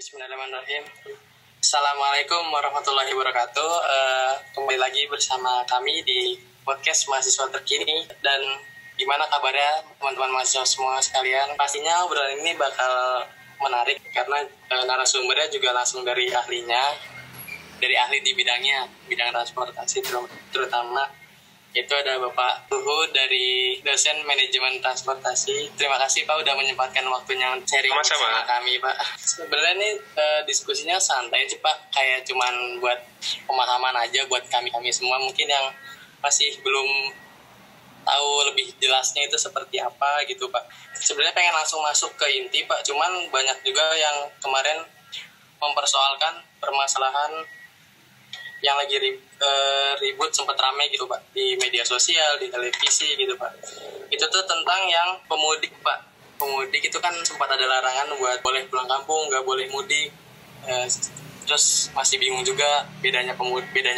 Bismillahirrahmanirrahim. Assalamualaikum warahmatullahi wabarakatuh. Kembali lagi bersama kami di podcast mahasiswa terkini. Dan gimana kabarnya teman-teman mahasiswa semua sekalian? Pastinya obrolan ini bakal menarik karena narasumbernya juga langsung dari ahlinya, dari ahli di bidangnya, bidang transportasi terutama. Itu ada Bapak Luhut dari dosen manajemen transportasi. Terima kasih Pak udah menyempatkan waktunya sharing sama kami Pak. Sebenarnya ini diskusinya santai sih Pak, kayak cuman buat pemahaman aja buat kami semua mungkin yang masih belum tahu lebih jelasnya itu seperti apa gitu Pak. Sebenarnya pengen langsung masuk ke inti Pak, cuman banyak juga yang kemarin mempersoalkan permasalahan yang lagi ribut sempat ramai gitu Pak di media sosial, di televisi gitu Pak. Itu tuh tentang yang pemudik Pak. Pemudik itu kan sempat ada larangan buat boleh pulang kampung, nggak boleh mudik. Terus masih bingung juga bedanya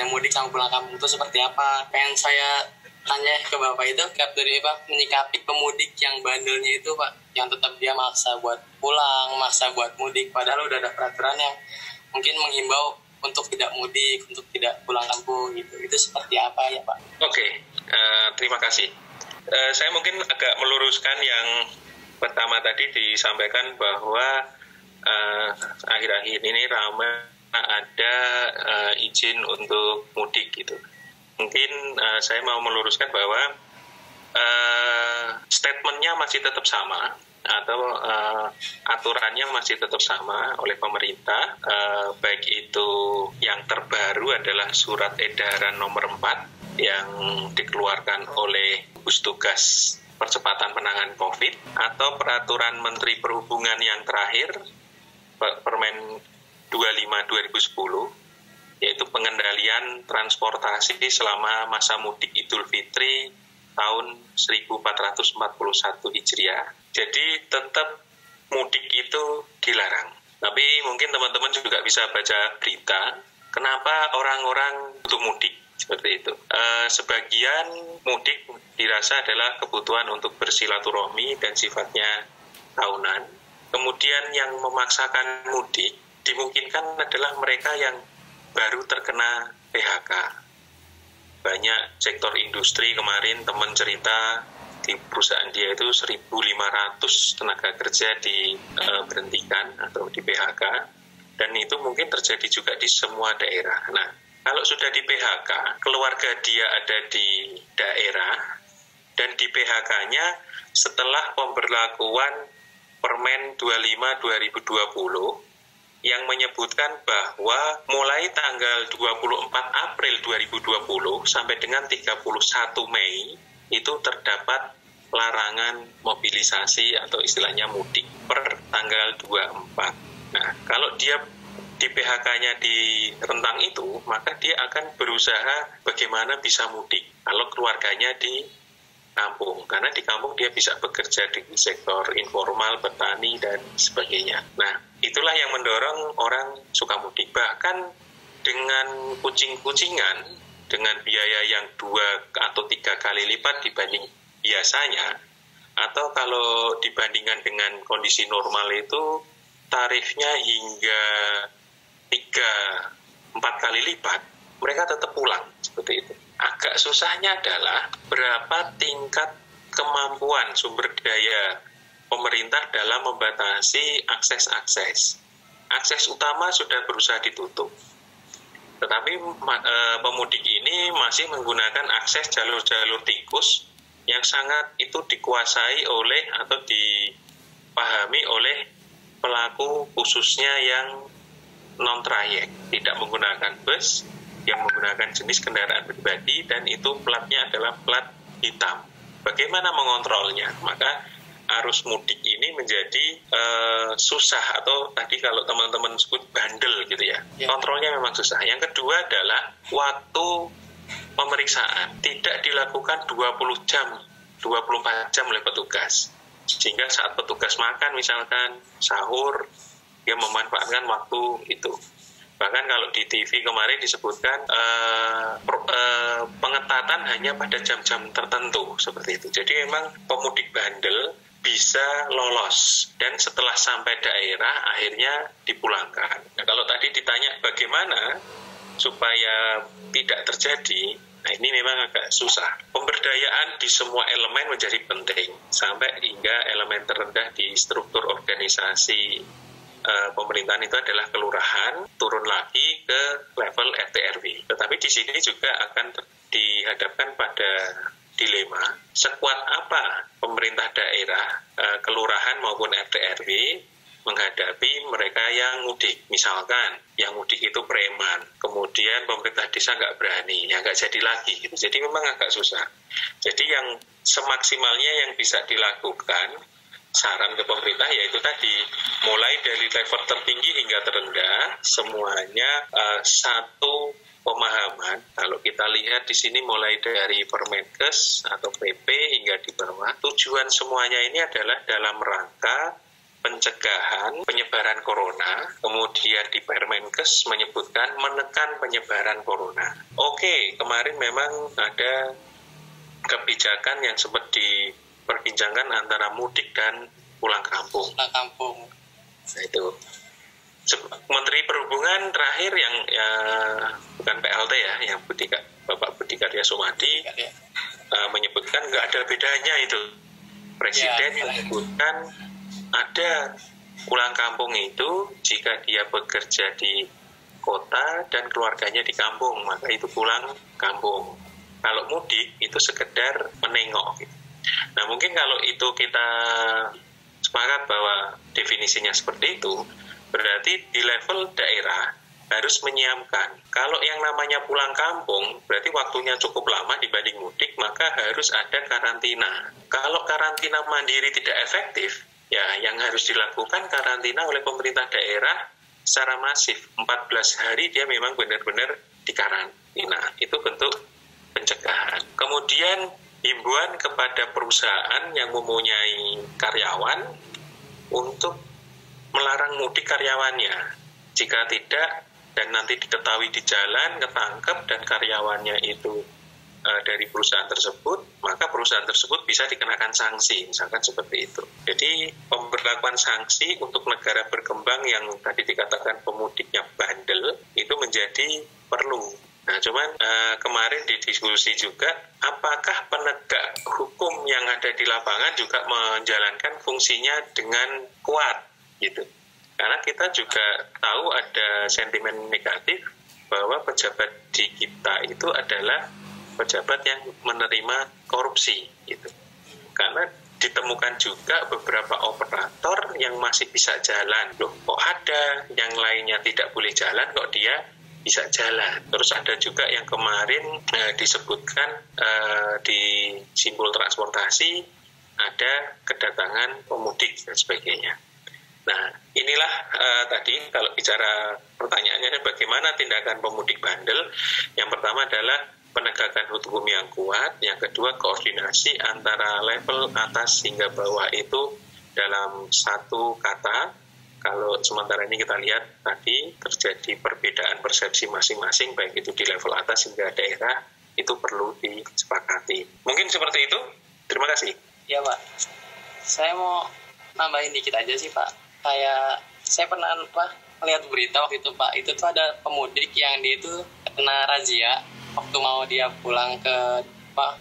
mudik sama pulang kampung itu seperti apa. Pengen saya tanya ke Bapak itu dari Pak menyikapi pemudik yang bandelnya itu Pak, yang tetap dia maksa buat pulang, maksa buat mudik padahal udah ada peraturan yang mungkin menghimbau untuk tidak mudik, untuk tidak pulang kampung gitu. Itu seperti apa ya Pak? Oke, terima kasih. Saya mungkin agak meluruskan yang pertama tadi disampaikan bahwa akhir-akhir ini ramai ada izin untuk mudik gitu. Mungkin saya mau meluruskan bahwa statementnya masih tetap sama, atau aturannya masih tetap sama oleh pemerintah, baik itu yang terbaru adalah surat edaran nomor 4 yang dikeluarkan oleh gugus tugas percepatan penanganan COVID, atau peraturan Menteri Perhubungan yang terakhir Permen 25/2010, yaitu pengendalian transportasi selama masa mudik Idul Fitri tahun 1441 Hijriah. Jadi tetap mudik itu dilarang. Tapi mungkin teman-teman juga bisa baca berita, kenapa orang-orang butuh mudik seperti itu. Sebagian mudik dirasa adalah kebutuhan untuk bersilaturahmi dan sifatnya tahunan. Kemudian yang memaksakan mudik dimungkinkan adalah mereka yang baru terkena PHK. Banyak sektor industri kemarin teman cerita di perusahaan dia itu 1.500 tenaga kerja diberhentikan atau di PHK, dan itu mungkin terjadi juga di semua daerah. Nah, kalau sudah di PHK, keluarga dia ada di daerah, dan di PHK-nya setelah pemberlakuan Permen 25/2020 yang menyebutkan bahwa mulai tanggal 24 April 2020 sampai dengan 31 Mei itu terdapat larangan mobilisasi atau istilahnya mudik per tanggal 24. Nah, kalau dia di PHK-nya di rentang itu, maka dia akan berusaha bagaimana bisa mudik kalau keluarganya di kampung. Karena di kampung dia bisa bekerja di sektor informal, petani, dan sebagainya. Nah, itulah yang mendorong orang suka mudik. Bahkan dengan kucing-kucingan, dengan biaya yang 2 atau 3 kali lipat dibanding biasanya, atau kalau dibandingkan dengan kondisi normal itu tarifnya hingga 3-4 kali lipat, mereka tetap pulang seperti itu. Agak susahnya adalah berapa tingkat kemampuan sumber daya pemerintah dalam membatasi akses-akses. Akses utama sudah berusaha ditutup, tetapi pemudik ini masih menggunakan akses jalur-jalur tikus yang sangat itu dikuasai oleh atau dipahami oleh pelaku khususnya yang non-trayek, tidak menggunakan bus, yang menggunakan jenis kendaraan pribadi, dan itu platnya adalah plat hitam. Bagaimana mengontrolnya? Maka arus mudik ini menjadi susah, atau tadi kalau teman-teman sebut bandel gitu ya. Kontrolnya memang susah. Yang kedua adalah waktu pemeriksaan tidak dilakukan 20 jam, 24 jam oleh petugas. Sehingga saat petugas makan misalkan sahur, dia memanfaatkan waktu itu. Bahkan kalau di TV kemarin disebutkan pengetatan hanya pada jam-jam tertentu seperti itu. Jadi memang pemudik bandel bisa lolos, dan setelah sampai daerah akhirnya dipulangkan. Nah, kalau tadi ditanya bagaimana supaya tidak terjadi, nah ini memang agak susah. Pemberdayaan di semua elemen menjadi penting, sampai hingga elemen terendah di struktur organisasi pemerintahan itu adalah kelurahan, turun lagi ke level RT RW. Tetapi di sini juga akan dihadapkan pada dilema, sekuat apa pemerintah daerah, kelurahan maupun RT RW menghadapi mereka yang mudik. Misalkan yang mudik itu preman, kemudian pemerintah desa nggak berani, ya nggak jadi lagi. Gitu. Jadi memang agak susah. Jadi yang semaksimalnya yang bisa dilakukan, saran ke pemerintah yaitu tadi, mulai dari level tertinggi hingga terendah, semuanya satu pemahaman. Kalau kita lihat di sini mulai dari Permenkes atau PP hingga di bawah, tujuan semuanya ini adalah dalam rangka pencegahan penyebaran corona. Kemudian di Permenkes menyebutkan menekan penyebaran corona. Oke, kemarin memang ada kebijakan yang sempat diperbincangkan antara mudik dan pulang kampung. Pulang kampung. Nah itu. Menteri Perhubungan terakhir yang bukan PLT ya, yang Bapak Budi Karya Sumadi menyebutkan nggak ada bedanya itu. Presiden menyebutkan ada pulang kampung itu jika dia bekerja di kota dan keluarganya di kampung, maka itu pulang kampung. Kalau mudik itu sekedar menengok. Nah mungkin kalau itu kita sepakat bahwa definisinya seperti itu, berarti di level daerah harus menyiapkan. Kalau yang namanya pulang kampung, berarti waktunya cukup lama dibanding mudik, maka harus ada karantina. Kalau karantina mandiri tidak efektif, ya yang harus dilakukan karantina oleh pemerintah daerah secara masif. 14 hari dia memang benar-benar dikarantina. Itu bentuk pencegahan. Kemudian himbauan kepada perusahaan yang mempunyai karyawan untuk melarang mudik karyawannya. Jika tidak, dan nanti diketahui di jalan, ketangkep, dan karyawannya itu dari perusahaan tersebut, maka perusahaan tersebut bisa dikenakan sanksi, misalkan seperti itu. Jadi, pemberlakuan sanksi untuk negara berkembang yang tadi dikatakan pemudiknya bandel, itu menjadi perlu. Nah, cuman kemarin didiskusi juga, apakah penegak hukum yang ada di lapangan juga menjalankan fungsinya dengan kuat, gitu. Karena kita juga tahu ada sentimen negatif bahwa pejabat di kita itu adalah pejabat yang menerima korupsi, gitu. Karena ditemukan juga beberapa operator yang masih bisa jalan. Loh, kok ada yang lainnya tidak boleh jalan, kok dia bisa jalan. Terus ada juga yang kemarin disebutkan di simbol transportasi ada kedatangan pemudik dan sebagainya. Nah, inilah tadi kalau bicara pertanyaannya bagaimana tindakan pemudik bandel. Yang pertama adalah penegakan hukum yang kuat. Yang kedua, koordinasi antara level atas hingga bawah itu dalam satu kata. Kalau sementara ini kita lihat tadi terjadi perbedaan persepsi masing-masing, baik itu di level atas hingga daerah, itu perlu disepakati. Mungkin seperti itu. Terima kasih. Ya Pak, saya mau nambahin dikit aja sih Pak. Kayak saya pernah melihat berita waktu itu Pak, itu tuh ada pemudik yang dia itu kena razia waktu mau dia pulang ke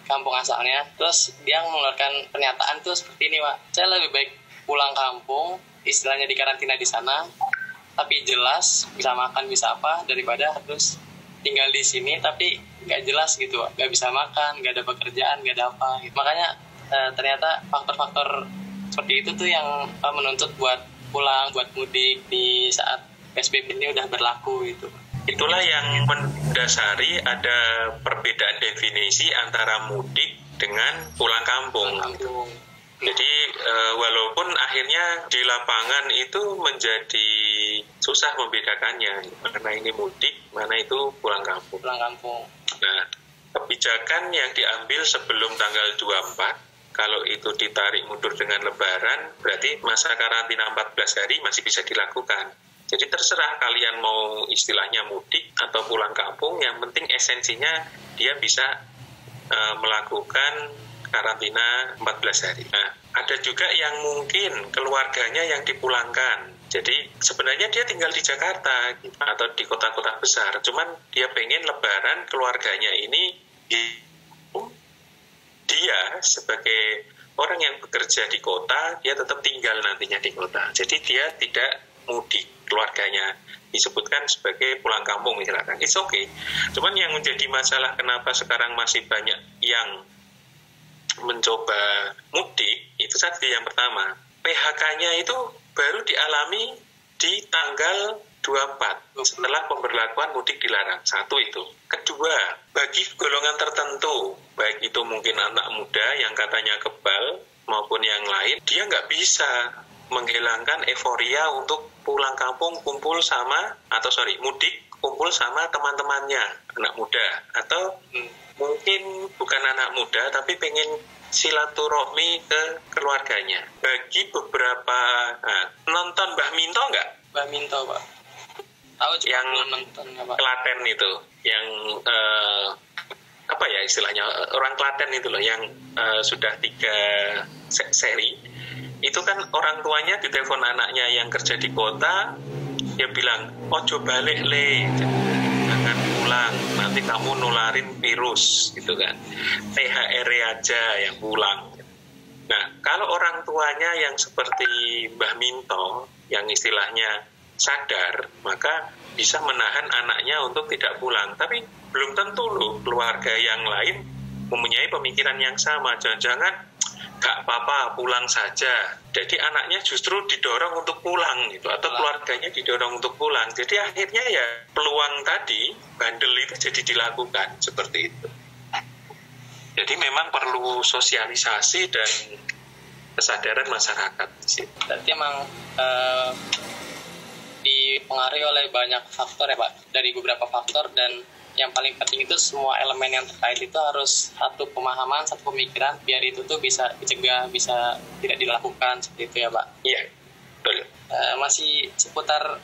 kampung asalnya. Terus dia mengeluarkan pernyataan tuh seperti ini Pak, saya lebih baik pulang kampung, istilahnya dikarantina di sana, tapi jelas bisa makan bisa apa, daripada harus tinggal di sini tapi nggak jelas gitu, nggak bisa makan, nggak ada pekerjaan, nggak ada apa gitu. Makanya ternyata faktor-faktor seperti itu tuh yang menuntut buat pulang, buat mudik di saat PSBB ini udah berlaku gitu. Itulah yang mendasari ada perbedaan definisi antara mudik dengan pulang kampung. Jadi walaupun akhirnya di lapangan itu menjadi susah membedakannya, mana ini mudik, mana itu pulang kampung. Nah, kebijakan yang diambil sebelum tanggal 24, kalau itu ditarik mundur dengan lebaran, berarti masa karantina 14 hari masih bisa dilakukan. Jadi terserah kalian mau istilahnya mudik atau pulang kampung, yang penting esensinya dia bisa melakukan karantina 14 hari. Nah, ada juga yang mungkin keluarganya yang dipulangkan. Jadi sebenarnya dia tinggal di Jakarta gitu, atau di kota-kota besar. Cuman dia pengen lebaran keluarganya ini dia sebagai orang yang bekerja di kota, dia tetap tinggal nantinya di kota. Jadi dia tidak mudik keluarganya. Disebutkan sebagai pulang kampung misalkan. It's okay. Cuman yang menjadi masalah kenapa sekarang masih banyak yang mencoba mudik, itu tadi yang pertama. PHK-nya itu baru dialami di tanggal 24 setelah pemberlakuan mudik dilarang. Satu itu. Kedua, bagi golongan tertentu, baik itu mungkin anak muda yang katanya kebal maupun yang lain, dia nggak bisa menghilangkan euforia untuk pulang kampung mudik kumpul sama teman-temannya, anak muda, atau mungkin bukan anak muda tapi pengen silaturahmi ke keluarganya. Bagi beberapa nonton Mbah Minto nggak? Mbah Minto, Pak. Tahu juga yang nonton ya, Pak. Klaten itu, yang apa ya istilahnya, orang Klaten itu loh, yang sudah 3 seri. Itu kan orang tuanya ditelepon anaknya yang kerja di kota, dia bilang, ojo balik le, jangan pulang, nanti kamu nularin virus, gitu kan. THR aja yang pulang. Nah, kalau orang tuanya yang seperti Mbah Minto, yang istilahnya sadar, maka bisa menahan anaknya untuk tidak pulang. Tapi belum tentu loh keluarga yang lain mempunyai pemikiran yang sama. Jangan-jangan gak apa-apa pulang saja. Jadi anaknya justru didorong untuk pulang gitu, atau keluarganya didorong untuk pulang. Jadi akhirnya ya peluang tadi bandel itu jadi dilakukan seperti itu. Jadi memang perlu sosialisasi dan kesadaran masyarakat. Berarti emang dipengaruhi oleh banyak faktor ya, Pak, dari beberapa faktor, dan yang paling penting itu semua elemen yang terkait itu harus satu pemahaman, satu pemikiran, biar itu tuh bisa dicegah, bisa tidak dilakukan, seperti itu ya, Pak. Iya, betul. Masih seputar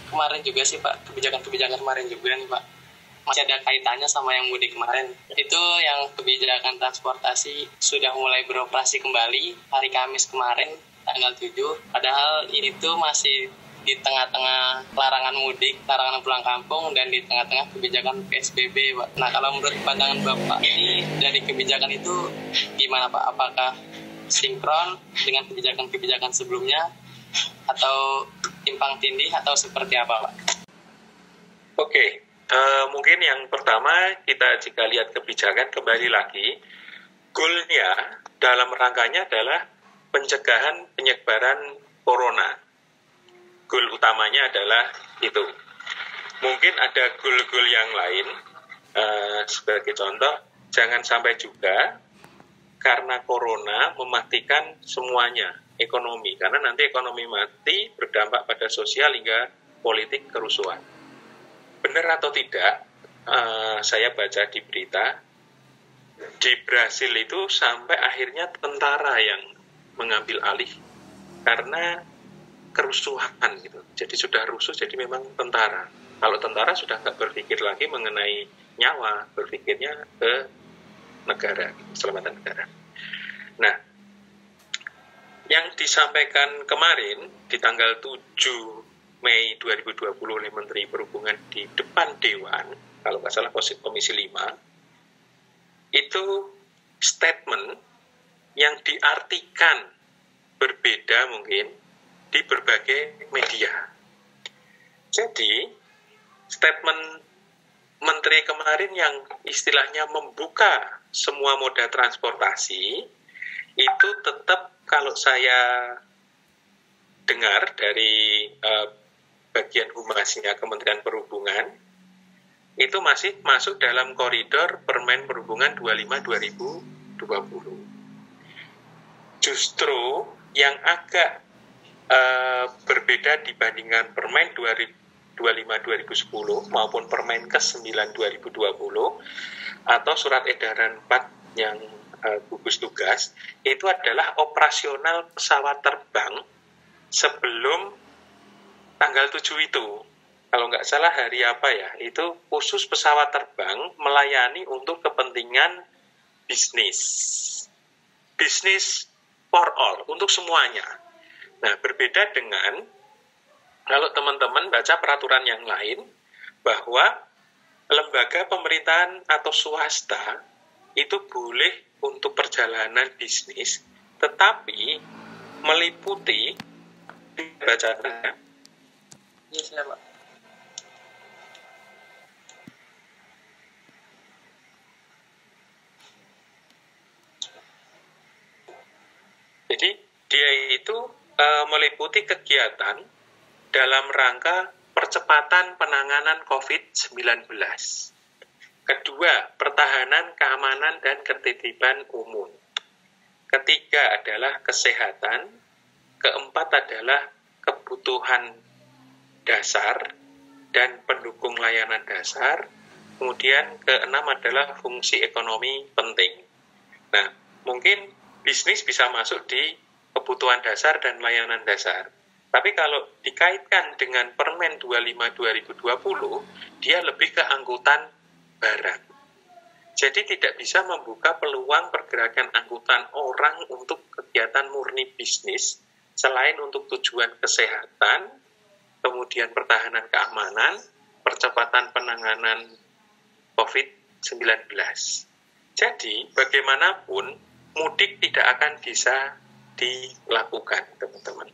kemarin juga sih, Pak, kebijakan-kebijakan kemarin juga nih, Pak. Masih ada kaitannya sama yang mudik kemarin. Itu yang kebijakan transportasi sudah mulai beroperasi kembali hari Kamis kemarin, tanggal 7. Padahal ini tuh masih di tengah-tengah larangan mudik, larangan pulang kampung, dan di tengah-tengah kebijakan PSBB, Pak. Nah, kalau menurut pandangan Bapak ini, dari kebijakan itu gimana, Pak? Apakah sinkron dengan kebijakan-kebijakan sebelumnya, atau timpang tindih, atau seperti apa, Pak? Oke, mungkin yang pertama kita jika lihat kebijakan kembali lagi, goalnya dalam rangkanya adalah pencegahan penyebaran corona. Goal utamanya adalah itu. Mungkin ada goal-goal yang lain, sebagai contoh, jangan sampai juga karena corona mematikan semuanya, ekonomi. Karena nanti ekonomi mati berdampak pada sosial hingga politik kerusuhan. Benar atau tidak, saya baca di berita, di Brasil itu sampai akhirnya tentara yang mengambil alih karena kerusuhan gitu. Jadi sudah rusuh, jadi memang tentara. Kalau tentara sudah nggak berpikir lagi mengenai nyawa, berpikirnya ke negara, keselamatan negara. Nah, yang disampaikan kemarin di tanggal 7 Mei 2020 oleh Menteri Perhubungan di depan Dewan, kalau nggak salah Komisi 5, itu statement yang diartikan berbeda mungkin di berbagai media. Jadi, statement Menteri kemarin yang istilahnya membuka semua moda transportasi, itu tetap kalau saya dengar dari bagian humasnya Kementerian Perhubungan, itu masih masuk dalam koridor Permen Perhubungan 25/2020. Justru yang agak berbeda dibandingkan Permen 25/2010 maupun Permenkes 9/2020 atau Surat Edaran 4 yang gugus tugas, itu adalah operasional pesawat terbang sebelum tanggal 7 itu. Kalau nggak salah hari apa ya, itu khusus pesawat terbang melayani untuk kepentingan bisnis. bisnis for all, untuk semuanya. Nah, berbeda dengan kalau teman-teman baca peraturan yang lain, bahwa lembaga pemerintahan atau swasta itu boleh untuk perjalanan bisnis, tetapi meliputi, baca Iya, silakan, Pak. jadi dia itu meliputi kegiatan dalam rangka percepatan penanganan COVID-19. Kedua, pertahanan, keamanan, dan ketertiban umum. Ketiga adalah kesehatan. Keempat adalah kebutuhan dasar dan pendukung layanan dasar. Kemudian keenam adalah fungsi ekonomi penting. Nah, mungkin bisnis bisa masuk di kebutuhan dasar dan layanan dasar. Tapi kalau dikaitkan dengan Permen 25/2020, dia lebih ke angkutan barang. Jadi tidak bisa membuka peluang pergerakan angkutan orang untuk kegiatan murni bisnis, selain untuk tujuan kesehatan, kemudian pertahanan keamanan, percepatan penanganan COVID-19. Jadi, bagaimanapun, mudik tidak akan bisa dilakukan, teman-teman.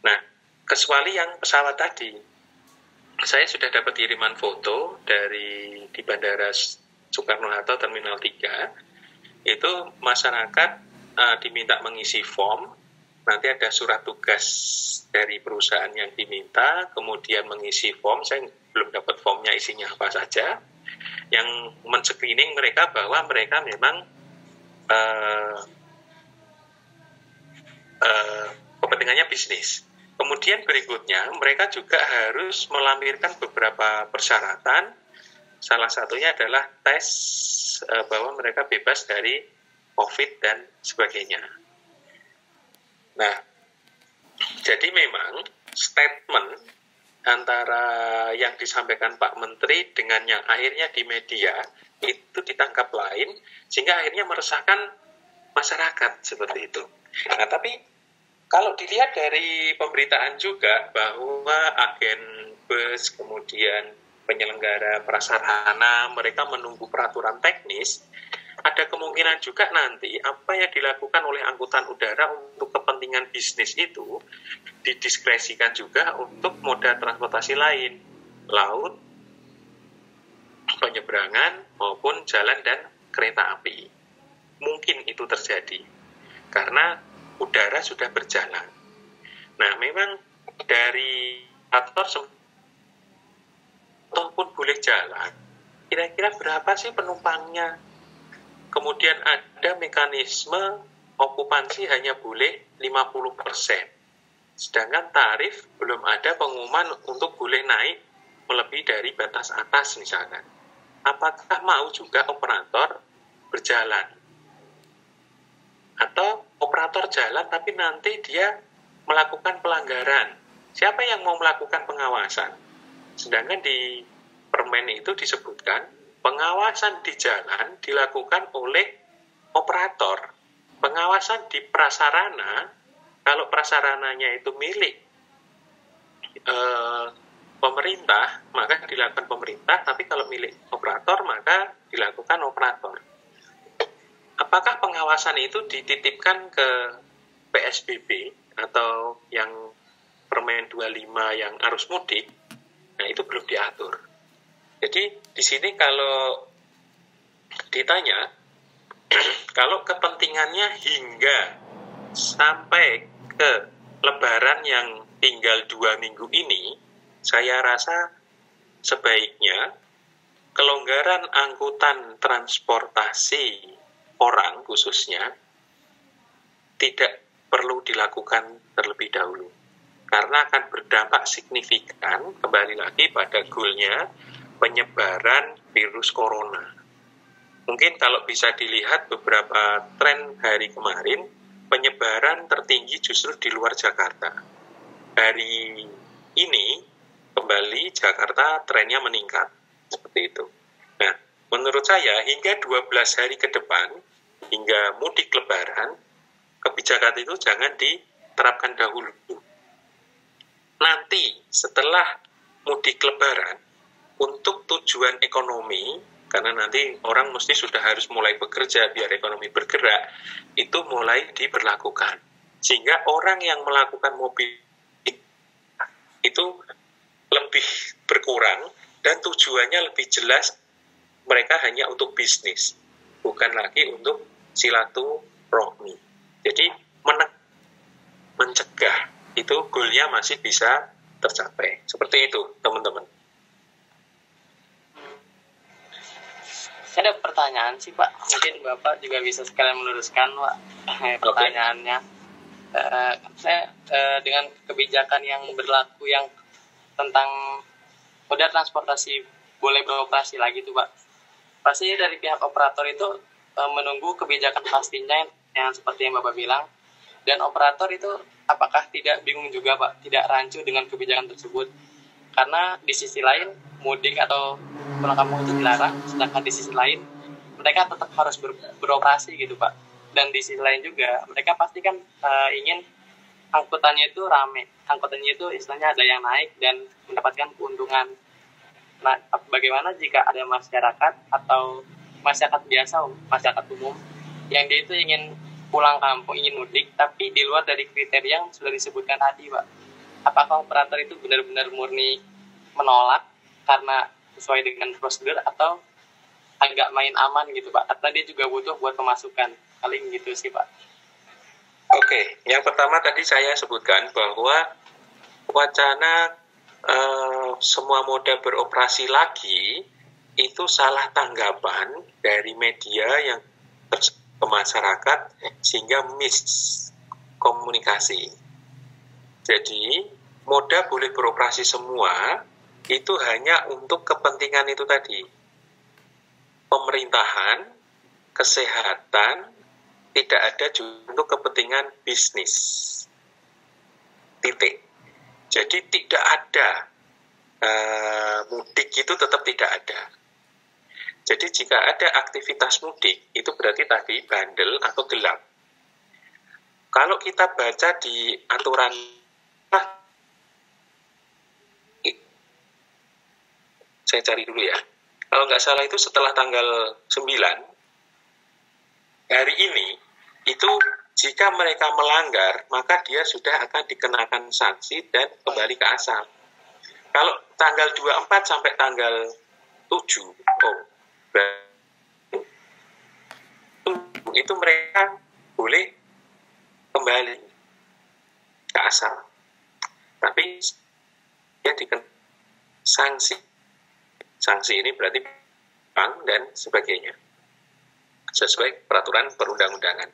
Nah, kecuali yang pesawat tadi. Saya sudah dapat kiriman foto di Bandara Soekarno-Hatta Terminal 3. Itu masyarakat diminta mengisi form. Nanti ada surat tugas dari perusahaan yang diminta, kemudian mengisi form. Saya belum dapat formnya isinya apa saja. Yang men-screening mereka bahwa mereka memang kepentingannya bisnis. Kemudian berikutnya, mereka juga harus melampirkan beberapa persyaratan. Salah satunya adalah tes bahwa mereka bebas dari COVID dan sebagainya. Nah, jadi memang statement antara yang disampaikan Pak Menteri dengan yang akhirnya di media itu ditangkap lain, sehingga akhirnya meresahkan masyarakat seperti itu. Nah, tapi kalau dilihat dari pemberitaan juga bahwa agen bus, kemudian penyelenggara prasarana, mereka menunggu peraturan teknis, ada kemungkinan juga nanti apa yang dilakukan oleh angkutan udara untuk kepentingan bisnis itu didiskresikan juga untuk moda transportasi lain, laut, penyeberangan, maupun jalan dan kereta api. Mungkin itu terjadi, karena udara sudah berjalan. Nah, memang dari atur ataupun boleh jalan, kira-kira berapa sih penumpangnya? Kemudian ada mekanisme okupansi hanya boleh 50%. Sedangkan tarif belum ada pengumuman untuk boleh naik melebihi dari batas atas misalkan. Apakah mau juga operator berjalan? Atau operator jalan tapi nanti dia melakukan pelanggaran. Siapa yang mau melakukan pengawasan? Sedangkan di permen itu disebutkan pengawasan di jalan dilakukan oleh operator. Pengawasan di prasarana, kalau prasarananya itu milik pemerintah, maka dilakukan pemerintah, tapi kalau milik operator, maka dilakukan operator. Apakah pengawasan itu dititipkan ke PSBB atau yang Permen 25 yang arus mudik? Nah, itu belum diatur. Jadi di sini kalau ditanya, kalau kepentingannya hingga sampai ke Lebaran yang tinggal 2 minggu ini, saya rasa sebaiknya kelonggaran angkutan transportasi orang khususnya tidak perlu dilakukan terlebih dahulu, karena akan berdampak signifikan kembali lagi pada goalnya penyebaran virus corona. Mungkin kalau bisa dilihat beberapa tren hari kemarin, penyebaran tertinggi justru di luar Jakarta. Hari ini kembali Jakarta trennya meningkat seperti itu. Nah, menurut saya hingga 12 hari ke depan, hingga mudik mudik lebaran, kebijakan itu jangan diterapkan dahulu. Nanti setelah mudik lebaran, untuk tujuan ekonomi, karena nanti orang mesti sudah harus mulai bekerja biar ekonomi bergerak, itu mulai diberlakukan. Sehingga orang yang melakukan mobil itu lebih berkurang dan tujuannya lebih jelas, mereka hanya untuk bisnis, bukan lagi untuk silaturahmi. Jadi mencegah itu goalnya masih bisa tercapai. Seperti itu, teman-teman. Saya ada pertanyaan sih Pak, mungkin Bapak juga bisa sekalian meluruskan Pak pertanyaannya. Saya dengan kebijakan yang berlaku yang tentang moda transportasi boleh beroperasi lagi tuh Pak, pasti dari pihak operator itu menunggu kebijakan pastinya yang seperti yang Bapak bilang, dan operator itu apakah tidak bingung juga Pak, tidak rancu dengan kebijakan tersebut, karena di sisi lain mudik atau pulang kampung itu dilarang, sedangkan di sisi lain mereka tetap harus beroperasi gitu Pak. Dan di sisi lain juga mereka pasti kan ingin angkutannya itu rame, angkutannya itu istilahnya ada yang naik dan mendapatkan keuntungan. Nah, bagaimana jika ada masyarakat atau masyarakat biasa, masyarakat umum yang dia itu ingin pulang kampung, ingin mudik, tapi di luar dari kriteria yang sudah disebutkan tadi Pak? Apakah operator itu benar-benar murni menolak karena sesuai dengan prosedur, atau agak main aman gitu Pak, karena dia juga butuh buat pemasukan, paling gitu sih Pak. Oke, yang pertama tadi saya sebutkan bahwa wacana semua moda beroperasi lagi itu salah tanggapan dari media yang ke masyarakat sehingga miskomunikasi. Jadi moda boleh beroperasi semua itu hanya untuk kepentingan itu tadi, pemerintahan, kesehatan, tidak ada juga untuk kepentingan bisnis. Titik. Jadi tidak ada mudik itu tetap tidak ada. Jadi jika ada aktivitas mudik itu berarti tadi bandel atau gelap. Kalau kita baca di aturan, saya cari dulu ya. Kalau nggak salah itu setelah tanggal 9, hari ini, itu jika mereka melanggar, maka dia sudah akan dikenakan sanksi dan kembali ke asal. Kalau tanggal 24 sampai tanggal 7, itu mereka boleh kembali ke asal. Tapi dia dikenakan sanksi. Sanksi ini berarti bank dan sebagainya, sesuai peraturan perundang-undangan.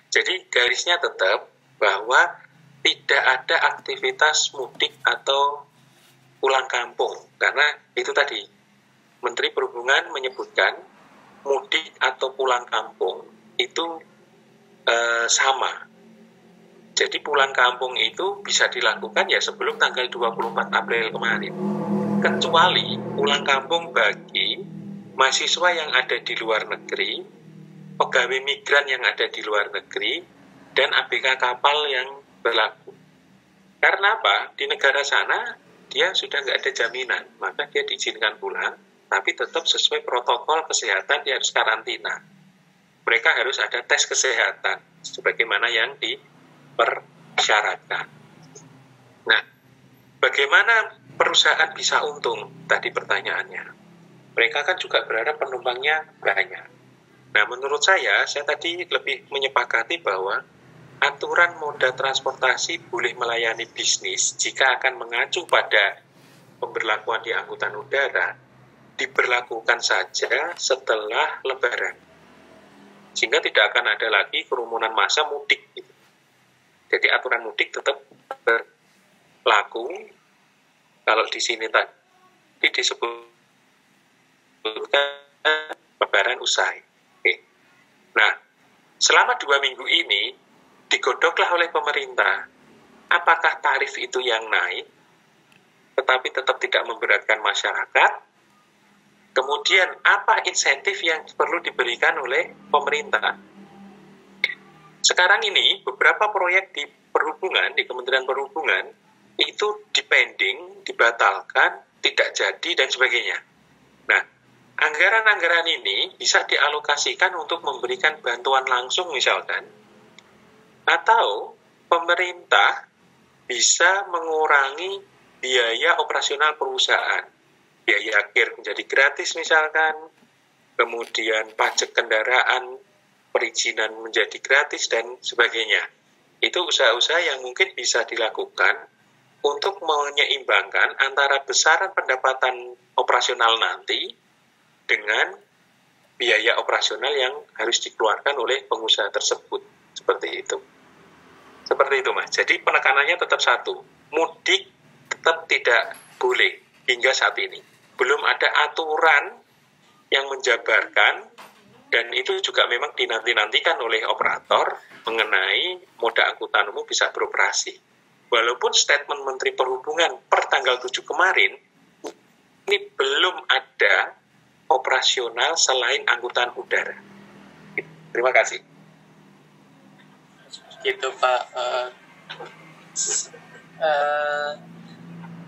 Jadi garisnya tetap bahwa tidak ada aktivitas mudik atau pulang kampung, karena itu tadi Menteri Perhubungan menyebutkan mudik atau pulang kampung itu sama. Jadi pulang kampung itu bisa dilakukan ya sebelum tanggal 24 April kemarin. Kecuali pulang kampung bagi mahasiswa yang ada di luar negeri, pegawai migran yang ada di luar negeri, dan ABK kapal yang berlaku. Karena apa? Di negara sana dia sudah nggak ada jaminan, maka dia diizinkan pulang, tapi tetap sesuai protokol kesehatan dia harus karantina. Mereka harus ada tes kesehatan, sebagaimana yang dipersyaratkan. Nah, bagaimana perusahaan bisa untung? Tadi pertanyaannya. Mereka kan juga berharap penumpangnya banyak. Nah, menurut saya tadi lebih menyepakati bahwa aturan moda transportasi boleh melayani bisnis jika akan mengacu pada pemberlakuan di angkutan udara, diberlakukan saja setelah Lebaran. Sehingga tidak akan ada lagi kerumunan massa mudik. Jadi aturan mudik tetap berlaku. Kalau di sini tadi disebutkan Lebaran usai. Oke. Nah, selama 2 minggu ini digodoklah oleh pemerintah. Apakah tarif itu yang naik, tetapi tetap tidak memberatkan masyarakat? Kemudian apa insentif yang perlu diberikan oleh pemerintah? Sekarang ini beberapa proyek di perhubungan, di Kementerian Perhubungan, itu dipending, dibatalkan, tidak jadi, dan sebagainya. Nah, anggaran-anggaran ini bisa dialokasikan untuk memberikan bantuan langsung misalkan, atau pemerintah bisa mengurangi biaya operasional perusahaan. Biaya akhir menjadi gratis misalkan, kemudian pajak kendaraan, perizinan menjadi gratis, dan sebagainya. Itu usaha-usaha yang mungkin bisa dilakukan untuk menyeimbangkan antara besaran pendapatan operasional nanti dengan biaya operasional yang harus dikeluarkan oleh pengusaha tersebut. Seperti itu. Seperti itu, Mas. Jadi penekanannya tetap satu. Mudik tetap tidak boleh hingga saat ini. Belum ada aturan yang menjabarkan, dan itu juga memang dinanti-nantikan oleh operator mengenai moda angkutan umum bisa beroperasi. Walaupun statement Menteri Perhubungan per tanggal 7 kemarin, ini belum ada operasional selain angkutan udara. Terima kasih. Gitu Pak.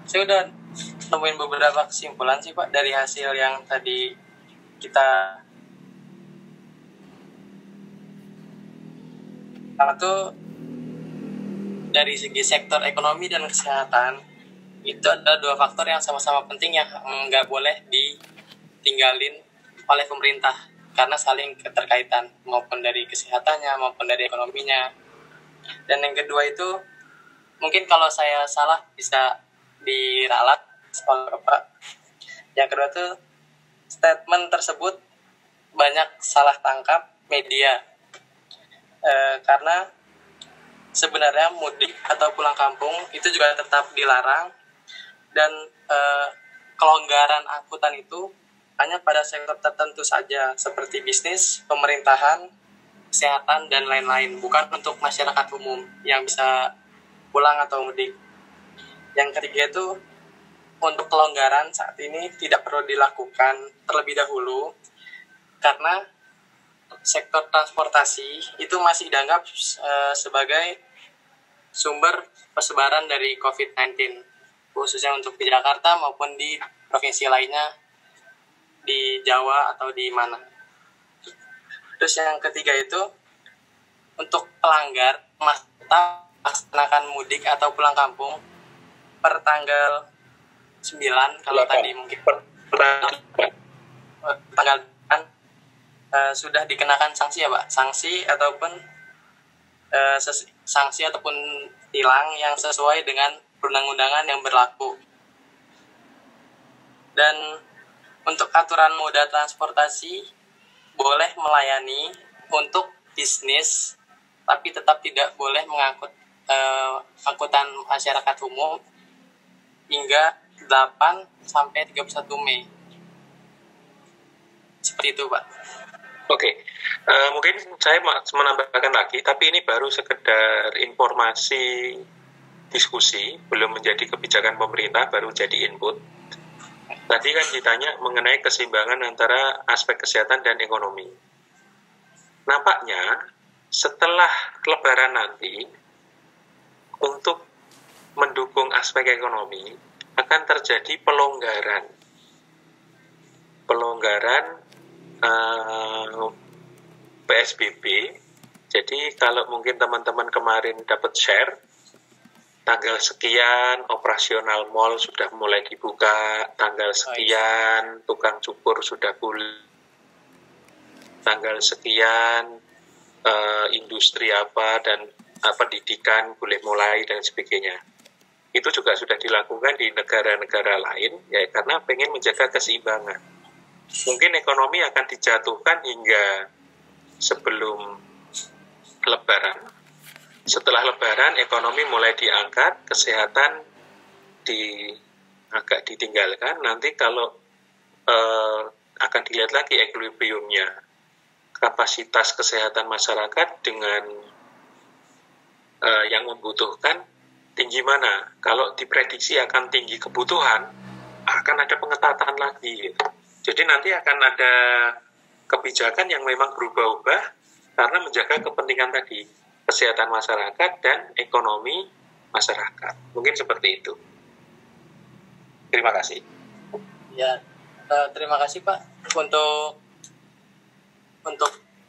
Saya udah nemuin beberapa kesimpulan sih Pak dari hasil yang tadi kita itu. Dari segi sektor ekonomi dan kesehatan, itu ada dua faktor yang sama-sama penting yang nggak boleh ditinggalin oleh pemerintah karena saling keterkaitan, maupun dari kesehatannya maupun dari ekonominya. Dan yang kedua itu, mungkin kalau saya salah bisa diralat oleh Bapak. Yang kedua itu, statement tersebut banyak salah tangkap media, karena sebenarnya mudik atau pulang kampung itu juga tetap dilarang, dan kelonggaran angkutan itu hanya pada sektor tertentu saja seperti bisnis, pemerintahan, kesehatan, dan lain-lain, bukan untuk masyarakat umum yang bisa pulang atau mudik. Yang ketiga itu, untuk kelonggaran saat ini tidak perlu dilakukan terlebih dahulu karena sektor transportasi itu masih dianggap sebagai sumber persebaran dari COVID-19, khususnya untuk di Jakarta maupun di provinsi lainnya, di Jawa atau di mana. Terus yang ketiga itu, untuk pelanggar melaksanakan mudik atau pulang kampung per tanggal 9, kalau tadi mungkin tanggal 9, sudah dikenakan sanksi ya Pak, sanksi ataupun sanksi ataupun tilang yang sesuai dengan perundang-undangan yang berlaku. Dan untuk aturan moda transportasi boleh melayani untuk bisnis, tapi tetap tidak boleh mengangkut angkutan masyarakat umum hingga 8 sampai 31 Mei. Seperti itu, Pak. Oke, mungkin saya menambahkan lagi, tapi ini baru sekedar informasi diskusi, belum menjadi kebijakan pemerintah, baru jadi input. Tadi kan ditanya mengenai keseimbangan antara aspek kesehatan dan ekonomi. Nampaknya setelah Lebaran nanti, untuk mendukung aspek ekonomi, akan terjadi pelonggaran PSBB. Jadi kalau mungkin teman-teman kemarin dapat share, tanggal sekian operasional mall sudah mulai dibuka, tanggal sekian tukang cukur sudah boleh, tanggal sekian industri apa dan pendidikan boleh mulai dan sebagainya. Itu juga sudah dilakukan di negara-negara lain, ya karena pengen menjaga keseimbangan. Mungkin ekonomi akan dijatuhkan hingga sebelum Lebaran. Setelah Lebaran, ekonomi mulai diangkat, kesehatan agak ditinggalkan. Nanti kalau akan dilihat lagi equilibriumnya, kapasitas kesehatan masyarakat dengan yang membutuhkan tinggi mana. Kalau diprediksi akan tinggi kebutuhan, akan ada pengetatan lagi gitu. Jadi nanti akan ada kebijakan yang memang berubah-ubah karena menjaga kepentingan tadi. kesehatan masyarakat dan ekonomi masyarakat. Mungkin seperti itu. Terima kasih. Ya, terima kasih Pak untuk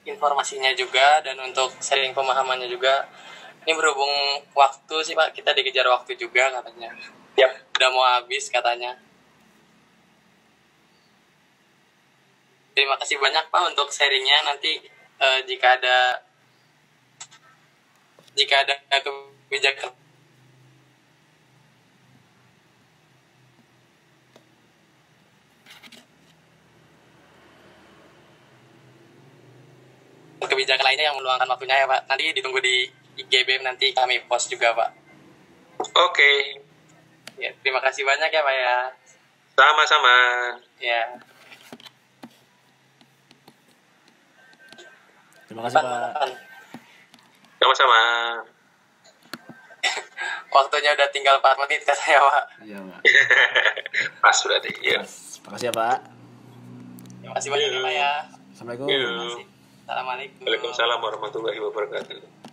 informasinya juga dan untuk sharing pemahamannya juga. Ini berhubung waktu sih Pak, kita dikejar waktu juga katanya. Yap. Udah mau habis katanya. Terima kasih banyak Pak untuk sharingnya. Nanti jika ada kebijakan lainnya yang meluangkan waktunya ya Pak. Nanti ditunggu di IG BEM, nanti kami post juga Pak. Oke. Ya, terima kasih banyak ya Pak ya. Sama-sama. Ya. Terima kasih Pak. Sama-sama. Waktunya udah tinggal 4 menit katanya Pak. Iya Pak. Pas berarti. Ya. Terima kasih ya Pak. Terima kasih banyak ya Pak ya. Assalamualaikum. Yo. Terima kasih. Assalamualaikum. Waalaikumsalam warahmatullahi wabarakatuh.